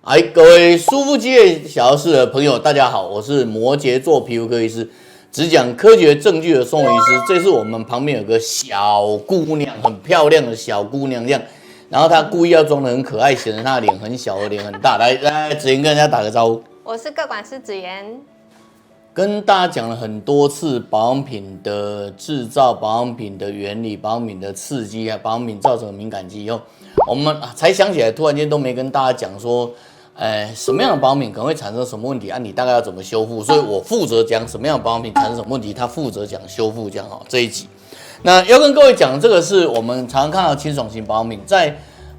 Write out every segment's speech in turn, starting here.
哎，各位舒肤机械小教室的朋友，大家好，我是摩羯座皮肤科医师，只讲科学证据的宋医师。这是我们旁边有个小姑娘，很漂亮的小姑娘这样，然后她故意要装得很可爱，显得她的脸很小，脸很大。来，子妍跟人家打个招呼。我是个管师子妍。跟大家讲了很多次保养品的制造、保养品的原理、保养品的刺激啊，保养品造成的敏感肌以后，我们才想起来，突然间都没跟大家讲说，什么样的保养品可能会产生什么问题啊？你大概要怎么修复？所以我负责讲什么样的保养品产生什么问题，他负责讲修复，这样哈这一集。那要跟各位讲，这个是我们常常看到清爽型保养品，在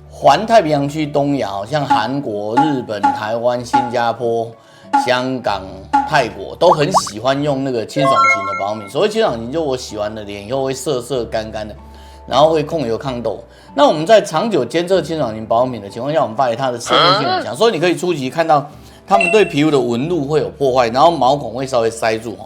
环太平洋区东亚，像韩国、日本、台湾、新加坡、香港、泰国都很喜欢用那个清爽型的保养品。所谓清爽型，就我洗完的脸以后会涩涩干干的，然后会控油抗痘。那我们在长久监测清爽型保养品的情况下，我们发现它的渗透性很强，所以你可以初期看到它们对皮肤的纹路会有破坏，然后毛孔会稍微塞住。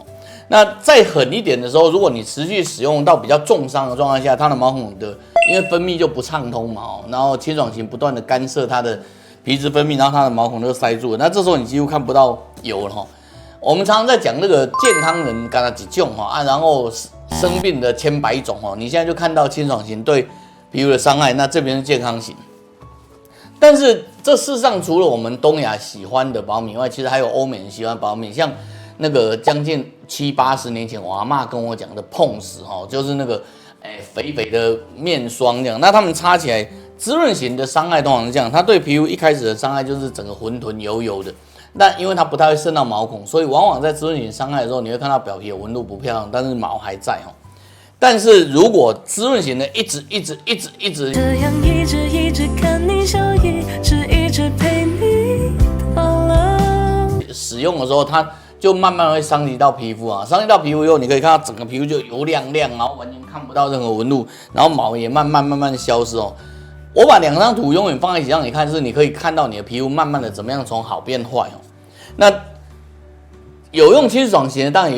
那再狠一点的时候，如果你持续使用到比较重伤的状况下，它的毛孔的因为分泌就不畅通嘛，然后清爽型不断的干涉它的皮脂分泌，然后它的毛孔就塞住了，那这时候你几乎看不到油了。我们常常在讲那个健康人干了几种然后生病的千百种你现在就看到清爽型对皮肤的伤害，那这边是健康型。但是这事实上除了我们东亚喜欢的保养品以外，其实还有欧美人喜欢保养品，像那个将近70、80年前我阿嬷跟我讲的Pond's就是那个肥肥的面霜这样，那他们擦起来滋润型的伤害通常是这样，它对皮肤一开始的伤害就是整个浑沌油油的。那因为它不太会渗到毛孔，所以往往在滋润型伤害的时候，你会看到表皮有纹路不漂亮，但是毛还在但是如果滋润型的一直这样一直看你笑，一直陪你到老。使用的时候，它就慢慢会伤及到皮肤啊，伤及到皮肤以后，你可以看到整个皮肤就油亮亮，然后完全看不到任何纹路，然后毛也慢慢消失我把两张图永远放在一起让你看，是你可以看到你的皮肤慢慢的怎么样从好变坏那有用清爽型的，当然有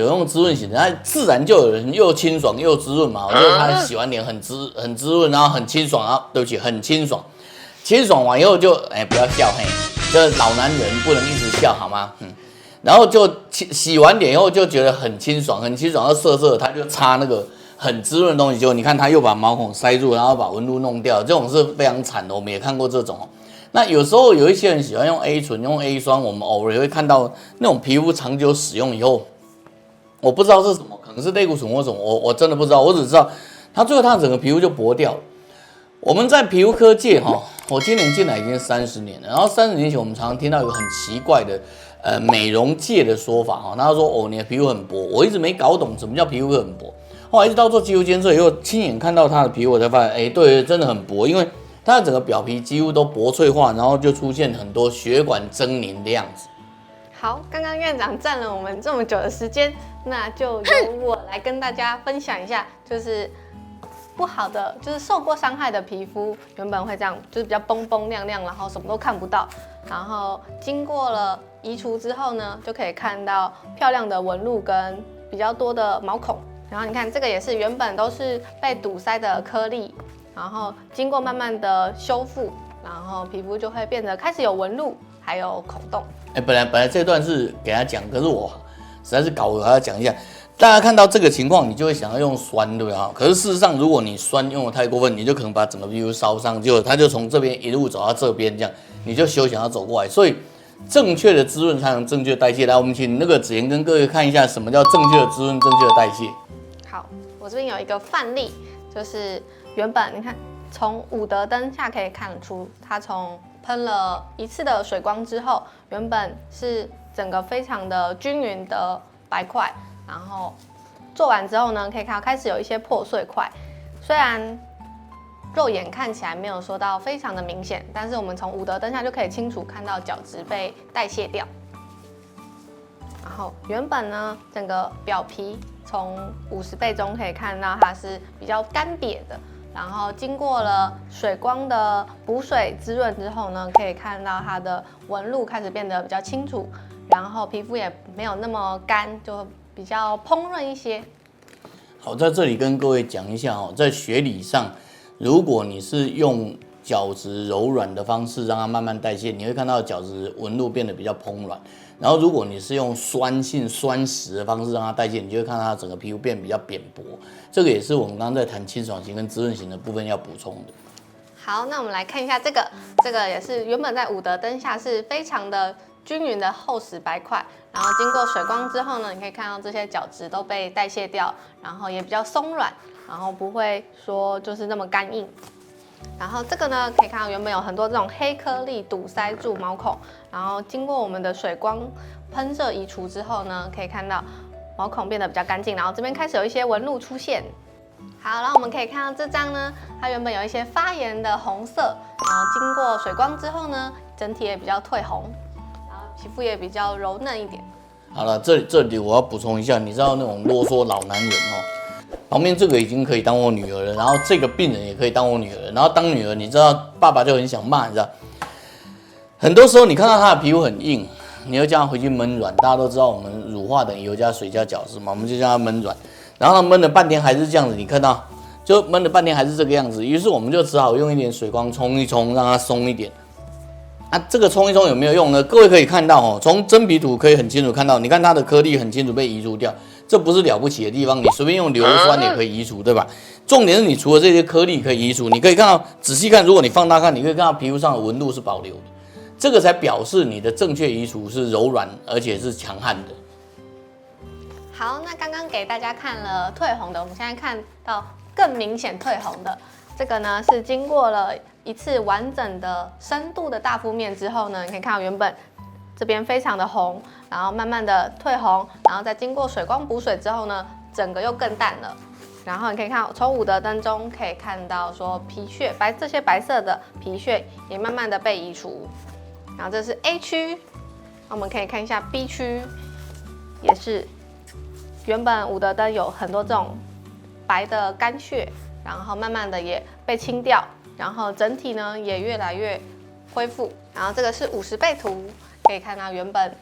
用滋润型的，那自然就有人又清爽又滋润嘛。就是他洗完脸很滋润，然后很清爽，然后对不起很清爽，清爽完以后就不要笑这老男人不能一直笑好吗？然后就洗完脸以后就觉得很清爽，又涩涩，他就擦那个很滋润的东西，结果你看他又把毛孔塞住，然后把纹路弄掉，这种是非常惨的，我们也看过这种那有时候有一些人喜欢用 A 醇、用 A 酸，我们偶尔也会看到那种皮肤长久使用以后，我不知道是什么，可能是类固醇或什么，我真的不知道，我只知道它最后它整个皮肤就薄掉了。我们在皮肤科界我今年进来已经30年了，然后30年前我们常常听到一个很奇怪的美容界的说法他说你的皮肤很薄，我一直没搞懂什么叫皮肤很薄，后来一直到做肌肤监测以后，亲眼看到他的皮肤，我才发现对，真的很薄，因为它的整个表皮几乎都薄脆化，然后就出现很多血管狰狞的样子。好，刚刚院长占了我们这么久的时间，那就由我来跟大家分享一下，就是不好的，就是受过伤害的皮肤，原本会这样，就是比较崩崩亮亮，然后什么都看不到，然后经过了移除之后呢，就可以看到漂亮的纹路跟比较多的毛孔。然后你看这个也是原本都是被堵塞的颗粒。然后经过慢慢的修复，然后皮肤就会变得开始有纹路，还有孔洞。本来这段是给他讲，可是我实在是搞我还要讲一下。大家看到这个情况，你就会想要用酸，对不对可是事实上，如果你酸用的太过分，你就可能把整个皮肤烧伤，结果它就从这边一路走到这边，这样你就休想要走过来。所以正确的滋润才能正确代谢。来，我们请那个子妍跟各位看一下什么叫正确的滋润、正确的代谢。好，我这边有一个范例，就是原本你看，从伍德灯下可以看出，它从喷了一次的水光之后，原本是整个非常的均匀的白块，然后做完之后呢，可以看到开始有一些破碎块。虽然肉眼看起来没有说到非常的明显，但是我们从伍德灯下就可以清楚看到角质被代谢掉。然后原本呢，整个表皮从50倍中可以看到它是比较干瘪的，然后经过了水光的补水滋润之后呢，可以看到它的纹路开始变得比较清楚，然后皮肤也没有那么干，就比较烹润一些。好，在这里跟各位讲一下在学理上，如果你是用角质柔软的方式让它慢慢代谢，你会看到角质纹路变得比较蓬软。然后如果你是用酸性酸蚀的方式让它代谢，你就会看到它整个皮肤变比较扁薄。这个也是我们刚刚在谈清爽型跟滋润型的部分要补充的。好，那我们来看一下这个也是原本在武德灯下是非常的均匀的厚实白块，然后经过水光之后呢，你可以看到这些角质都被代谢掉，然后也比较松软，然后不会说就是那么干硬。然后这个呢，可以看到原本有很多这种黑颗粒堵塞住毛孔，然后经过我们的水光喷射移除之后呢，可以看到毛孔变得比较干净，然后这边开始有一些纹路出现。好，然后我们可以看到这张呢，它原本有一些发炎的红色，然后经过水光之后呢，整体也比较褪红，然后皮肤也比较柔嫩一点。好了，这里我要补充一下，你知道那种啰嗦老男人旁边这个已经可以当我女儿了，然后这个病人也可以当我女儿，然后当女儿，你知道爸爸就很想骂，你知道，很多时候你看到她的皮肤很硬，你就叫她回去焖软。大家都知道我们乳化等于油加水加角质嘛，我们就叫她焖软。然后她焖了半天还是这样子，你看到就焖了半天还是这个样子，于是我们就只好用一点水光冲一冲，让它松一点。这个冲一冲有没有用呢？各位可以看到从真皮图可以很清楚看到，你看它的颗粒很清楚被移除掉。这不是了不起的地方，你随便用硫酸也可以移除，对吧？重点是你除了这些颗粒可以移除，你可以看到仔细看，如果你放大看，你可以看到皮肤上的纹路是保留的，这个才表示你的正确移除是柔软而且是强悍的。好，那刚刚给大家看了褪红的，我们现在看到更明显褪红的，这个呢是经过了一次完整的深度的大敷面之后呢，你可以看到原本这边非常的红，然后慢慢的褪红，然后再经过水光补水之后呢，整个又更淡了。然后你可以看从武德灯中可以看到说皮屑这些白色的皮屑也慢慢的被移除。然后这是 A 区，我们可以看一下 B 区，也是原本武德灯有很多这种白的干屑，然后慢慢的也被清掉，然后整体呢也越来越恢复。然后这个是50倍图。可以看到原本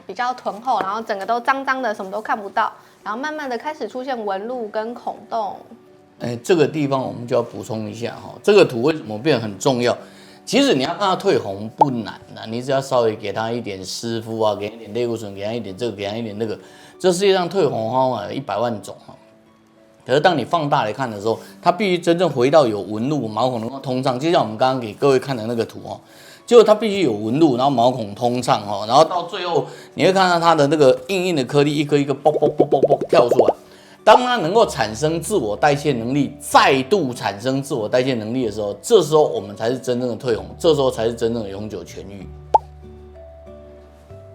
比较臀厚，然后整个都脏脏的，什么都看不到，然后慢慢的开始出现纹路跟孔洞。这个地方我们就要补充一下这个图为什么变得很重要？其实你要看它褪红不难你只要稍微给它一点湿敷啊，给它一点类固醇，给它一点这个，给它一点那个。这世界上褪红方法有100万种可是当你放大来看的时候，它必须真正回到有纹路，毛孔能够通畅，就像我们刚刚给各位看的那个图结果它必须有纹路，然后毛孔通畅然后到最后你会看到它的那个硬硬的颗粒一颗一颗啵啵啵啵啵跳出来。当它能够产生自我代谢能力，再度产生自我代谢能力的时候，这时候我们才是真正的褪红，这时候才是真正的永久痊愈。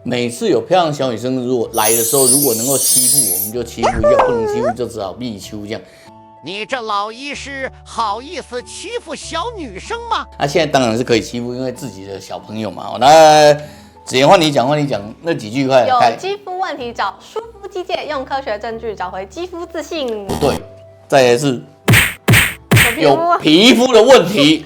每次有漂亮小女生如果来的时候，如果能够欺负我们就欺负一下，不能欺负就只好避秋这样。你这老医师好意思欺负小女生吗？现在当然是可以欺负，因为自己的小朋友嘛。来，子妍换你讲那几句快。有肌肤问题找舒肤机械，用科学证据找回肌肤自信。不对，再来是有皮肤的问题。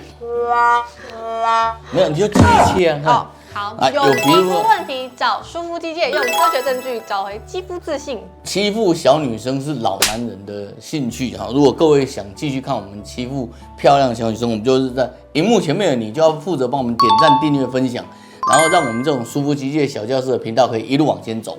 没有你就记一切看。好，有皮肤问题找舒肤机械，用科学证据找回肌肤自信。欺负小女生是老男人的兴趣如果各位想继续看我们欺负漂亮的小女生，我们就是在荧幕前面的你就要负责帮我们点赞、订阅、分享，然后让我们这种舒肤机械小教室的频道可以一路往前走。